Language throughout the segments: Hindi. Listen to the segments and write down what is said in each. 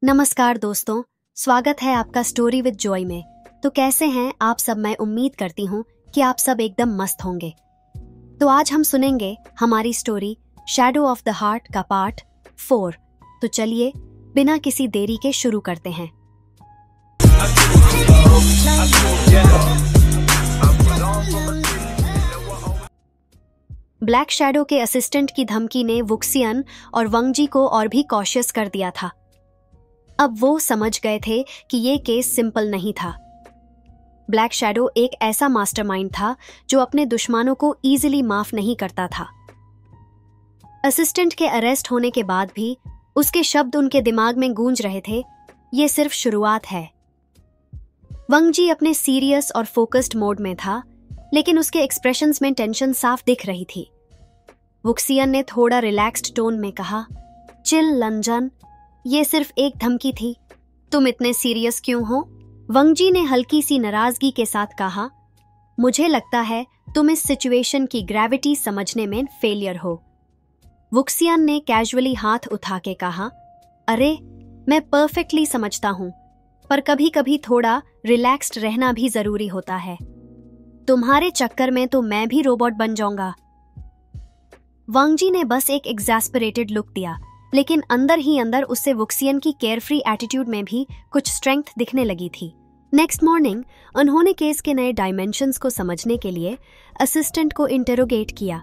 नमस्कार दोस्तों, स्वागत है आपका स्टोरी विद जॉय में। तो कैसे हैं आप सब? मैं उम्मीद करती हूँ कि आप सब एकदम मस्त होंगे। तो आज हम सुनेंगे हमारी story shadow of the heart का पार्ट 4। तो चलिए बिना किसी देरी के शुरू करते हैं। ब्लैक शैडो के असिस्टेंट की धमकी ने वुक्सियन और वंगजी को और भी कॉशियस कर दिया था। अब वो समझ गए थे कि ये केस सिंपल नहीं था। ब्लैक शैडो एक ऐसा मास्टरमाइंड था जो अपने दुश्मनों को इजीली माफ नहीं करता था। असिस्टेंट के अरेस्ट होने के बाद भी उसके शब्द उनके दिमाग में गूंज रहे थे, ये सिर्फ शुरुआत है। वंगजी अपने सीरियस और फोकस्ड मोड में था, लेकिन उसके एक्सप्रेशंस में टेंशन साफ दिख रही थी। वुक्सियन ने थोड़ा रिलैक्स्ड टोन में कहा, चिल लंजन, ये सिर्फ एक धमकी थी, तुम इतने सीरियस क्यों हो? वंगजी ने हल्की सी नाराजगी के साथ कहा, मुझे लगता है तुम इस सिचुएशन की ग्रेविटी समझने में फेलियर हो। वुक्सियन ने कैजुअली हाथ उठा के कहा, अरे मैं परफेक्टली समझता हूं, पर कभी कभी थोड़ा रिलैक्स्ड रहना भी जरूरी होता है। तुम्हारे चक्कर में तो मैं भी रोबोट बन जाऊंगा। वंगजी ने बस एक एग्जैस्परेटेड लुक दिया, लेकिन अंदर ही अंदर उससे वुक्सियन की केयरफ्री एटीट्यूड में भी कुछ स्ट्रेंथ दिखने लगी थी। नेक्स्ट मॉर्निंग उन्होंने केस के नए डायमेंशंस को समझने के लिए असिस्टेंट को इंटेरोगेट किया।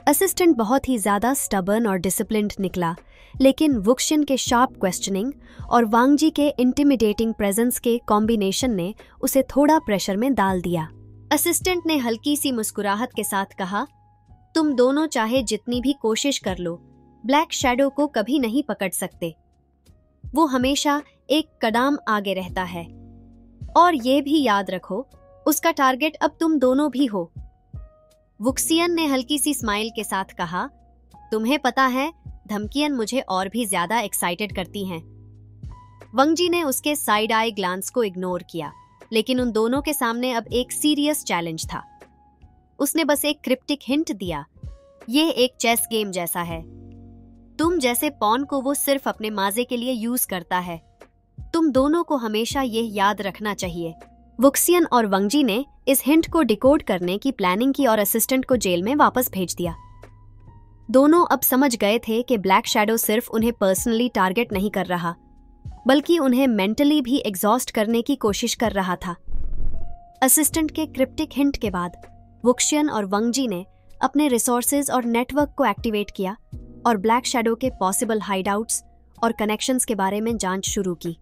असिस्टेंट बहुत ही ज्यादा स्टबर्न और डिसिप्लिन्ड निकला, लेकिन वुक्सियन के शार्प क्वेश्चनिंग और वांगजी के इंटिमिडेटिंग प्रेजेंस के कॉम्बिनेशन ने उसे थोड़ा प्रेशर में डाल दिया। असिस्टेंट ने हल्की सी मुस्कुराहट के साथ कहा, तुम दोनों चाहे जितनी भी कोशिश कर लो, ब्लैक शैडो को कभी नहीं पकड़ सकते। वो हमेशा एक कदम आगे रहता है, और ये भी याद रखो, उसका टारगेट अब तुम दोनों भी हो। वुक्सियन ने हल्की सी स्माइल के साथ कहा, तुम्हें पता है धमकियां मुझे और भी ज्यादा एक्साइटेड करती हैं। वंगजी ने उसके साइड आई ग्लांस को इग्नोर किया, लेकिन उन दोनों के सामने अब एक सीरियस चैलेंज था। उसने बस एक क्रिप्टिक हिंट दिया, ये एक चेस गेम जैसा है। तुम जैसे पॉन को वो सिर्फ अपने मजे के लिए यूज करता है। तुम दोनों को हमेशा ये याद रखना चाहिए। वुक्सियन और वंगजी ने इस हिंट को डिकोड करने की प्लानिंग की और असिस्टेंट को जेल में वापस भेज दिया। दोनों अब समझ गए थे कि ब्लैक शैडो सिर्फ उन्हें पर्सनली टारगेट नहीं कर रहा, बल्कि उन्हें मेंटली भी एग्जॉस्ट करने की कोशिश कर रहा था। असिस्टेंट के क्रिप्टिक हिंट के बाद वुक्सियन और वंगजी ने अपने रिसोर्सेज और नेटवर्क को एक्टिवेट किया और ब्लैक शैडो के पॉसिबल हाइडआउट्स और कनेक्शंस के बारे में जांच शुरू की।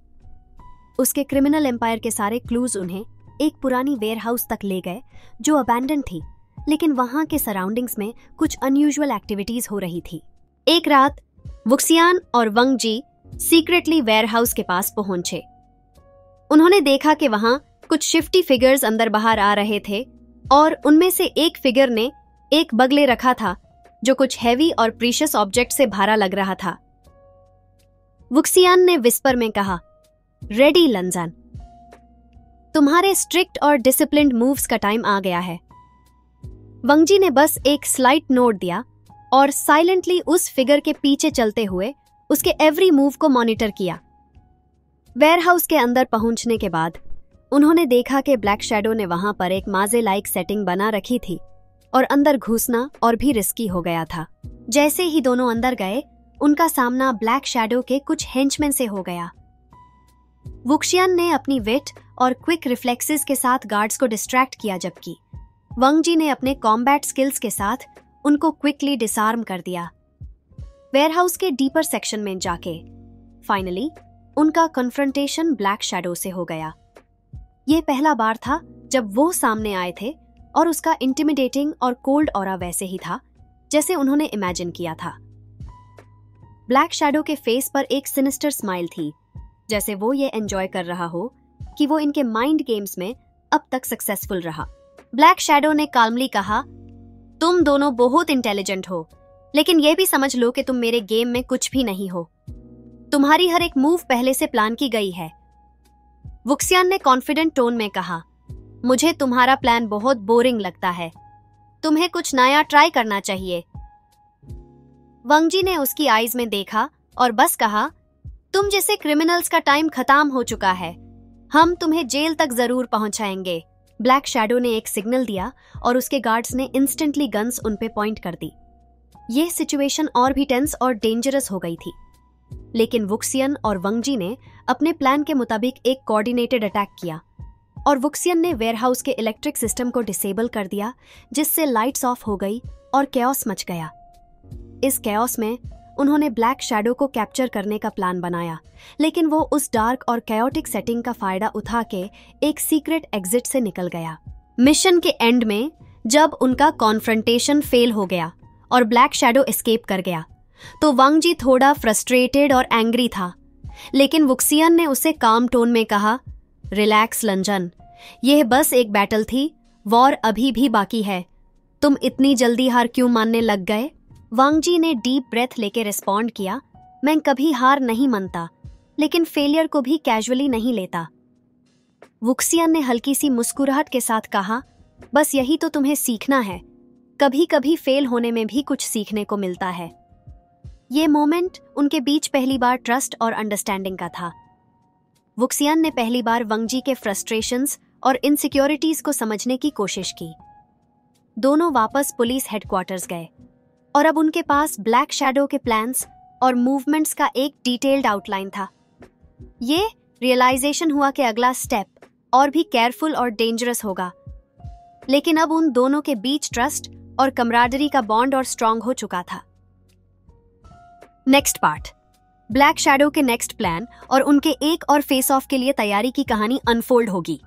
उसके क्रिमिनल एम्पायर के सारे क्लूज उन्हें एक पुरानी वेयरहाउस तक ले गए जो अबैंडन थी, लेकिन वहां के सराउंडिंग्स में कुछ अनयूजुअल एक्टिविटीज हो रही थी। एक रात वुक्सियन और वंगजी सीक्रेटली वेयरहाउस के पास पहुंचे। उन्होंने देखा कि वहां कुछ शिफ्टी फिगर्स अंदर बाहर आ रहे थे, और उनमें से एक फिगर ने एक बगले रखा था जो कुछ हैवी और प्रीशियस ऑब्जेक्ट से भरा लग रहा था। वुक्सियन ने विस्पर में कहा, रेडी लंजन, तुम्हारे स्ट्रिक्ट और डिसिप्लिन्ड मूव्स का टाइम आ गया है। वंगजी ने बस एक स्लाइट नोट दिया और साइलेंटली उस फिगर के पीछे चलते हुए उसके एवरी मूव को मॉनिटर किया। वेयरहाउस के अंदर पहुंचने के बाद उन्होंने देखा कि ब्लैक शैडो ने वहां पर एक माजे लाइक सेटिंग बना रखी थी और अंदर घुसना और भी रिस्की हो गया था। जैसे ही दोनों अंदर गए, उनका सामना ब्लैक शैडो के कुछ हेंचमैन से हो गया। वुक्सियन ने अपनी विट और क्विक रिफ्लेक्सेस के साथ गार्ड्स को डिस्ट्रैक्ट किया, जबकि वंगजी ने अपने कॉम्बैट स्किल्स के साथ उनको क्विकली डिसआर्म कर दिया। वेयरहाउस के डीपर सेक्शन में जाके फाइनली उनका कन्फ्रंटेशन ब्लैक शैडो से हो गया। यह पहला बार था जब वो सामने आए थे, और उसका इंटिमिडेटिंग और कोल्ड ऑरा वैसे ही था जैसे उन्होंने इमेजिन किया था। ब्लैक शैडो के फेस पर एक सिनिस्टर स्माइल थी, जैसे वो ये एंजॉय कर रहा हो कि वो इनके माइंड गेम्स में अब तक सक्सेसफुल रहा। ब्लैक शैडो ने काल्मली कहा, तुम दोनों बहुत इंटेलिजेंट हो, लेकिन ये भी समझ लो कि तुम मेरे गेम में कुछ भी नहीं हो। तुम्हारी हर एक मूव पहले से प्लान की गई है। वुक्सियन ने कॉन्फिडेंट टोन में कहा, मुझे तुम्हारा प्लान बहुत बोरिंग लगता है, तुम्हें कुछ नया ट्राई करना चाहिए। वंगजी ने उसकी आईज में देखा और बस कहा, तुम जैसे क्रिमिनल्स का टाइम खत्म हो चुका है, हम तुम्हें जेल तक जरूर पहुंचाएंगे। ब्लैक शैडो ने एक सिग्नल दिया और उसके गार्ड्स ने इंस्टेंटली गन्स उन पे पॉइंट कर दी। यह सिचुएशन और भी टेंस और डेंजरस हो गई थी, लेकिन वुक्सियन और वंगजी ने अपने प्लान के मुताबिक एक कोऑर्डिनेटेड अटैक किया और वुक्सियन ने वेयरहाउस के इलेक्ट्रिक सिस्टम को डिसेबल कर दिया, जिससे लाइट्स ऑफ हो गई और कैओस मच गया। इस कैओस में उन्होंने ब्लैक शैडो को कैप्चर करने का प्लान बनाया, लेकिन वो उस डार्क और कैओटिक सेटिंग का फायदा उठा के एक सीक्रेट एग्जिट से निकल गया। मिशन के एंड में जब उनका कॉन्फ्रंटेशन फेल हो गया और ब्लैक शैडो एस्केप कर गया, तो वंगजी थोड़ा फ्रस्ट्रेटेड और एंग्री था, लेकिन वुक्सियन ने उसे काम टोन में कहा, रिलैक्स लंजन, यह बस एक बैटल थी, वॉर अभी भी बाकी है, तुम इतनी जल्दी हार क्यों मानने लग गए? वांगजी ने डीप ब्रेथ लेके रिस्पॉन्ड किया, मैं कभी हार नहीं मानता, लेकिन फेलियर को भी कैजुअली नहीं लेता। वुक्सियन ने हल्की सी मुस्कुराहट के साथ कहा, बस यही तो तुम्हें सीखना है, कभी कभी फेल होने में भी कुछ सीखने को मिलता है। ये मोमेंट उनके बीच पहली बार ट्रस्ट और अंडरस्टैंडिंग का था। वुक्सियन ने पहली बार वंगजी के फ्रस्ट्रेशंस और इनसिक्योरिटीज को समझने की कोशिश की। दोनों वापस पुलिस हेडक्वार्टर्स गए और अब उनके पास ब्लैक शैडो के प्लान्स और मूवमेंट्स का एक डिटेल्ड आउटलाइन था। ये रियलाइजेशन हुआ कि अगला स्टेप और भी केयरफुल और डेंजरस होगा, लेकिन अब उन दोनों के बीच ट्रस्ट और कमराडरी का बॉन्ड और स्ट्रांग हो चुका था। नेक्स्ट पार्ट, ब्लैक शैडो के नेक्स्ट प्लान और उनके एक और फेस ऑफ के लिए तैयारी की कहानी अनफोल्ड होगी।